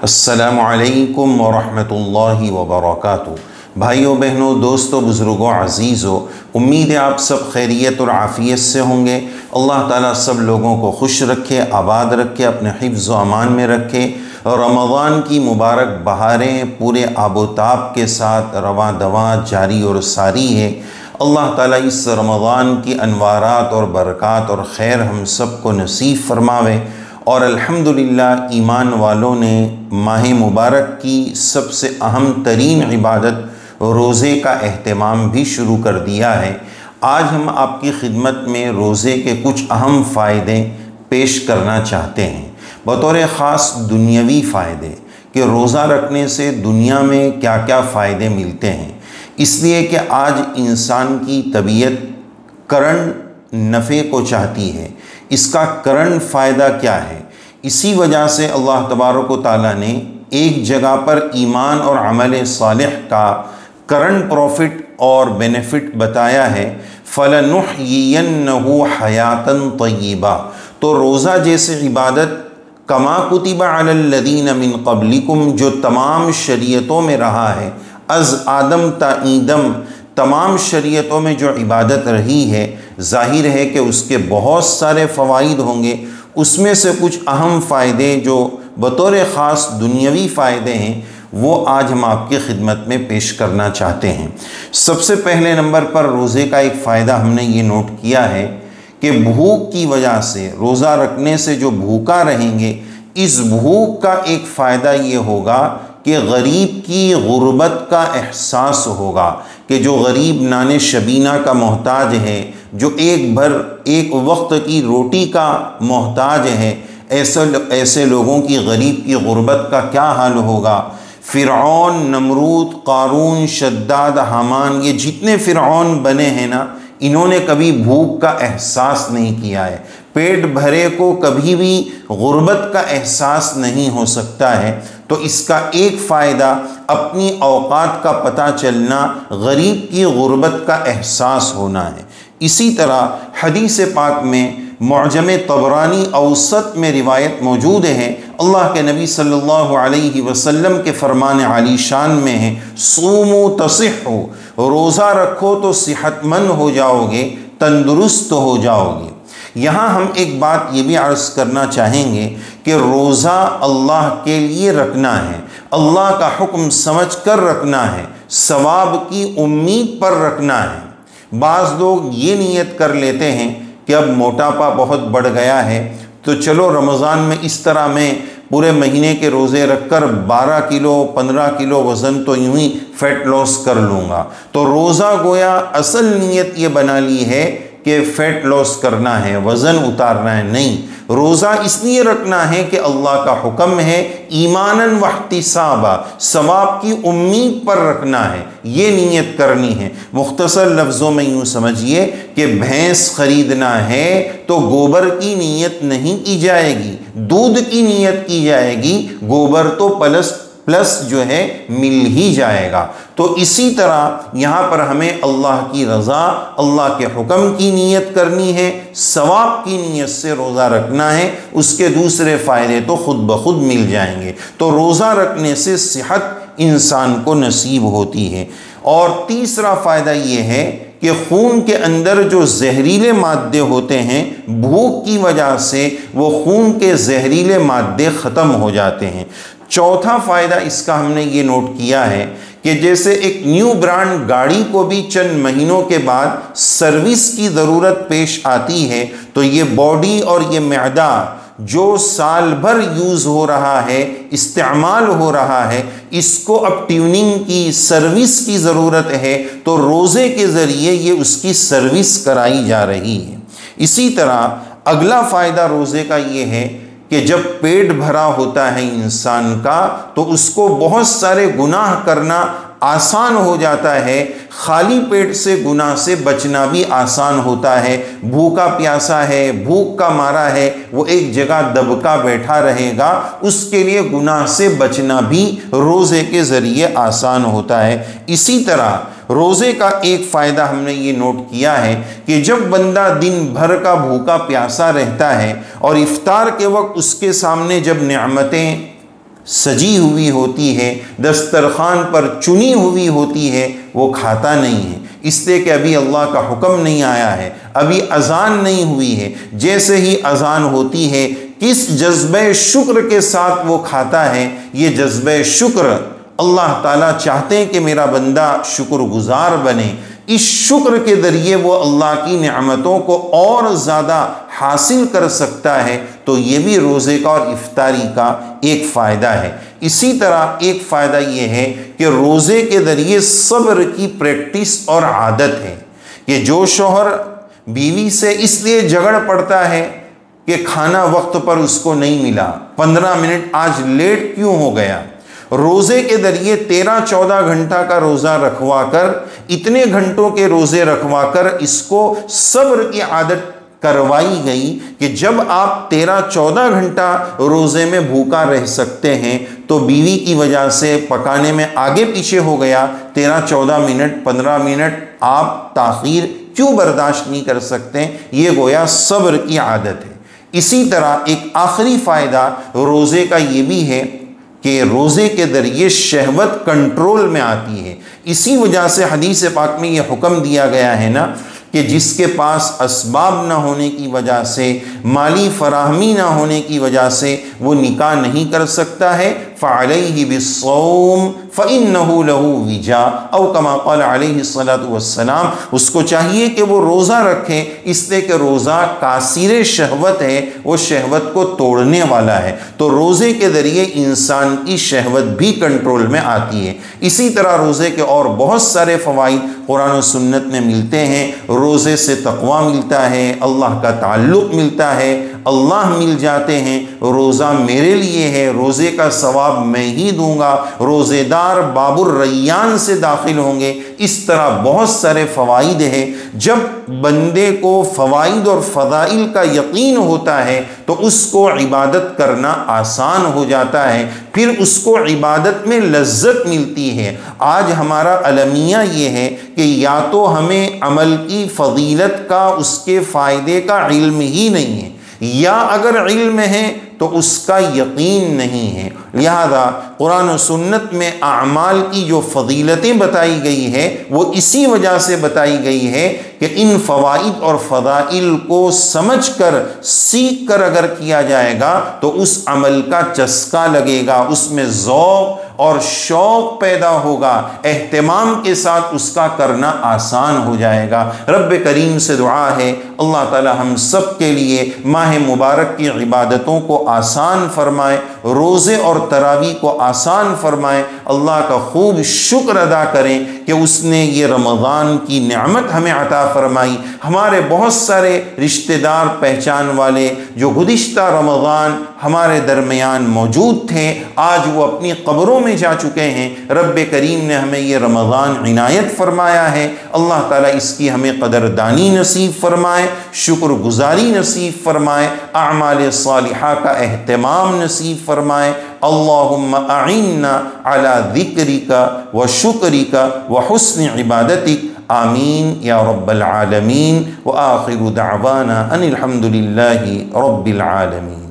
السلام علیکم ورحمۃ اللہ وبرکاتہ۔ بھائیوں بہنوں، دوستوں، بزرگوں، عزیزوں، امید ہے آپ سب خیریت اور عافیت سے ہوں گے۔ اللہ تعالیٰ سب لوگوں کو خوش رکھے، آباد رکھے، اپنے حفظ و امان میں رکھے۔ رمضان کی مبارک بہاریں پورے آب و تاب کے ساتھ رواں دواں جاری اور ساری ہے۔ اللہ تعالیٰ اس رمضان کی انوارات اور برکات اور خیر ہم سب کو نصیب فرماوے، اور الحمدللہ ایمان والوں نے ماہ مبارک کی سب سے اہم ترین عبادت روزے کا اہتمام بھی شروع کر دیا ہے۔ آج ہم آپ کی خدمت میں روزے کے کچھ اہم فائدے پیش کرنا چاہتے ہیں، بطور خاص دنیاوی فائدے کہ روزہ رکھنے سے دنیا میں کیا کیا فائدے ملتے ہیں، اس لیے کہ آج انسان کی طبیعت کرنٹ نفع کو چاہتی ہے۔ اس کا کرنٹ فائدہ کیا ہے؟ اسی وجہ سے اللہ تبارک و تعالیٰ نے ایک جگہ پر ایمان اور عمل صالح کا کرنٹ پروفٹ اور بینیفٹ بتایا ہے، فَلَنُحْيِيَنَّهُ حَيَاتًا طَيِّبًا۔ تو روزہ جیسے عبادت کما کتب علی الذین من قبلکم، جو تمام شریعتوں میں رہا ہے، از آدم تا ایدم تمام شریعتوں میں جو عبادت رہی ہے، ظاہر ہے کہ اس کے بہت سارے فوائد ہوں گے۔ اس میں سے کچھ اہم فائدے جو بطور خاص دنیاوی فائدے ہیں، وہ آج ہم آپ کی خدمت میں پیش کرنا چاہتے ہیں۔ سب سے پہلے نمبر پر روزے کا ایک فائدہ ہم نے یہ نوٹ کیا ہے کہ بھوک کی وجہ سے، روزہ رکھنے سے جو بھوکا رہیں گے، اس بھوک کا ایک فائدہ یہ ہوگا کہ غریب کی غربت کا احساس ہوگا، کہ جو غریب نان شبینہ کا محتاج ہے، جو ایک وقت کی روٹی کا محتاج ہے، ایسے لوگوں کی غریب کی غربت کا کیا حال ہوگا۔ فرعون، نمرود، قارون، شداد، حامان، یہ جتنے فرعون بنے ہیں نا، انہوں نے کبھی بھوک کا احساس نہیں کیا ہے۔ پیٹ بھرے کو کبھی بھی غربت کا احساس نہیں ہو سکتا ہے۔ تو اس کا ایک فائدہ اپنی اوقات کا پتہ چلنا، غریب کی غربت کا احساس ہونا ہے۔ اسی طرح حدیث پاک میں معجم طبرانی اوسط میں روایت موجود ہے، اللہ کے نبی صلی اللہ علیہ وسلم کے فرمان عالی شان میں ہے، صوموا تصحوا، روزہ رکھو تو صحت مند ہو جاؤ گے، تندرست ہو جاؤ گے۔ یہاں ہم ایک بات یہ بھی عرض کرنا چاہیں گے کہ روزہ اللہ کے لیے رکھنا ہے، اللہ کا حکم سمجھ کر رکھنا ہے، ثواب کی امید پر رکھنا ہے۔ بعض لوگ یہ نیت کر لیتے ہیں کہ اب موٹاپا بہت بڑھ گیا ہے، تو چلو رمضان میں اس طرح میں پورے مہینے کے روزے رکھ کر 12 کلو 15 کلو وزن تو یوں ہی فیٹ لاس کر لوں گا۔ تو روزہ گویا اصل نیت یہ بنا لی ہے کہ فیٹ لاس کرنا ہے، وزن اتارنا ہے۔ نہیں، روزہ اس لیے رکھنا ہے کہ اللہ کا حکم ہے، ایماناً واحتسابا، ثواب کی امید پر رکھنا ہے، یہ نیت کرنی ہے۔ مختصر لفظوں میں یوں سمجھیے کہ بھینس خریدنا ہے تو گوبر کی نیت نہیں کی جائے گی، دودھ کی نیت کی جائے گی، گوبر تو پلس جو ہے مل ہی جائے گا۔ تو اسی طرح یہاں پر ہمیں اللہ کی رضا، اللہ کے حکم کی نیت کرنی ہے، ثواب کی نیت سے روزہ رکھنا ہے، اس کے دوسرے فائدے تو خود بخود مل جائیں گے۔ تو روزہ رکھنے سے صحت انسان کو نصیب ہوتی ہے۔ اور تیسرا فائدہ یہ ہے کہ خون کے اندر جو زہریلے مادے ہوتے ہیں، بھوک کی وجہ سے وہ خون کے زہریلے مادے ختم ہو جاتے ہیں۔ چوتھا فائدہ اس کا ہم نے یہ نوٹ کیا ہے کہ جیسے ایک نیو برانڈ گاڑی کو بھی چند مہینوں کے بعد سروس کی ضرورت پیش آتی ہے، تو یہ باڈی اور یہ معدہ جو سال بھر یوز ہو رہا ہے، استعمال ہو رہا ہے، اس کو اب ٹیوننگ کی، سروس کی ضرورت ہے، تو روزے کے ذریعے یہ اس کی سروس کرائی جا رہی ہے۔ اسی طرح اگلا فائدہ روزے کا یہ ہے کہ جب پیٹ بھرا ہوتا ہے انسان کا، تو اس کو بہت سارے گناہ کرنا آسان ہو جاتا ہے، خالی پیٹ سے گناہ سے بچنا بھی آسان ہوتا ہے۔ بھوکا پیاسا ہے، بھوک کا مارا ہے، وہ ایک جگہ دبکا بیٹھا رہے گا، اس کے لیے گناہ سے بچنا بھی روزے کے ذریعے آسان ہوتا ہے۔ اسی طرح روزے کا ایک فائدہ ہم نے یہ نوٹ کیا ہے کہ جب بندہ دن بھر کا بھوکا پیاسا رہتا ہے اور افطار کے وقت اس کے سامنے جب نعمتیں سجی ہوئی ہوتی ہے، دسترخوان پر چنی ہوئی ہوتی ہے، وہ کھاتا نہیں ہے، اس لیے کہ ابھی اللہ کا حکم نہیں آیا ہے، ابھی اذان نہیں ہوئی ہے۔ جیسے ہی اذان ہوتی ہے، کس جذبہ شکر کے ساتھ وہ کھاتا ہے، یہ جذبہ شکر اللہ تعالیٰ چاہتے ہیں کہ میرا بندہ شکر گزار بنے، اس شکر کے ذریعے وہ اللہ کی نعمتوں کو اور زیادہ حاصل کر سکتا ہے۔ تو یہ بھی روزے کا اور افطاری کا ایک فائدہ ہے۔ اسی طرح ایک فائدہ یہ ہے کہ روزے کے ذریعے صبر کی پریکٹس اور عادت ہے کہ جو شوہر بیوی سے اس لیے جھگڑ پڑتا ہے کہ کھانا وقت پر اس کو نہیں ملا، 15 منٹ آج لیٹ کیوں ہو گیا، روزے کے ذریعے 13-14 گھنٹہ کا روزہ رکھوا کر، اتنے گھنٹوں کے روزے رکھوا کر اس کو صبر کی عادت کروائی گئی کہ جب آپ 13-14 گھنٹہ روزے میں بھوکا رہ سکتے ہیں تو بیوی کی وجہ سے پکانے میں آگے پیچھے ہو گیا، 13-14 منٹ 15 منٹ آپ تاخیر کیوں برداشت نہیں کر سکتے، یہ گویا صبر کی عادت ہے۔ اسی طرح ایک آخری فائدہ روزے کا یہ بھی ہے کہ روزے کے ذریعے شہوت کنٹرول میں آتی ہے۔ اسی وجہ سے حدیث پاک میں یہ حکم دیا گیا ہے نا کہ جس کے پاس اسباب نہ ہونے کی وجہ سے، مالی فراہمی نہ ہونے کی وجہ سے وہ نکاح نہیں کر سکتا ہے، فَعَلَيْهِ بِالصَّوْمِ فَإِنَّهُ لَهُ وِجَاء، او کما قال علیہ الصلاۃ والسلام، اس کو چاہیے کہ وہ روزہ رکھے، اس لیے کہ روزہ کاسر شہوت ہے، وہ شہوت کو توڑنے والا ہے۔ تو روزے کے ذریعے انسان کی شہوت بھی کنٹرول میں آتی ہے۔ اسی طرح روزے کے اور بہت سارے فوائد قرآن و سنت میں ملتے ہیں۔ روزے سے تقویٰ ملتا ہے، اللہ کا تعلق ملتا ہے، اللہ مل جاتے ہیں، روزہ میرے لیے ہے، روزے کا ثواب میں ہی دوں گا، روزے دار باب الریان سے داخل ہوں گے۔ اس طرح بہت سارے فوائد ہیں۔ جب بندے کو فوائد اور فضائل کا یقین ہوتا ہے تو اس کو عبادت کرنا آسان ہو جاتا ہے، پھر اس کو عبادت میں لذت ملتی ہے۔ آج ہمارا المیہ یہ ہے کہ یا تو ہمیں عمل کی فضیلت کا، اس کے فائدے کا علم ہی نہیں ہے، یا اگر علم ہے تو اس کا یقین نہیں ہے۔ لہذا قرآن و سنت میں اعمال کی جو فضیلتیں بتائی گئی ہے وہ اسی وجہ سے بتائی گئی ہے کہ ان فوائد اور فضائل کو سمجھ کر، سیکھ کر اگر کیا جائے گا تو اس عمل کا چسکا لگے گا، اس میں ذوق اور شوق پیدا ہوگا، اہتمام کے ساتھ اس کا کرنا آسان ہو جائے گا۔ رب کریم سے دعا ہے اللہ تعالی ہم سب کے لیے ماہ مبارک کی عبادتوں کو آسان فرمائے، روزے اور تراویح کو آسان فرمائے، اللہ کا خوب شکر ادا کریں کہ اس نے یہ رمضان کی نعمت ہمیں عطا فرمائی۔ ہمارے بہت سارے رشتہ دار پہچان والے جو گزشتہ رمضان ہمارے درمیان موجود تھے، آج وہ اپنی قبروں میں جا چکے ہیں۔ رب کریم نے ہمیں یہ رمضان عنایت فرمایا ہے، اللہ تعالیٰ اس کی ہمیں قدردانی نصیب فرمائے، شکر گزاری نصیب فرمائے، اعمال صالحہ کا اہتمام نصیب فرمائے۔ اللہم اعنا علی ذکرک و شکرک و حسن عبادتک، آمین یا رب العالمین، وآخر دعوانا ان الحمد للہ رب العالمین۔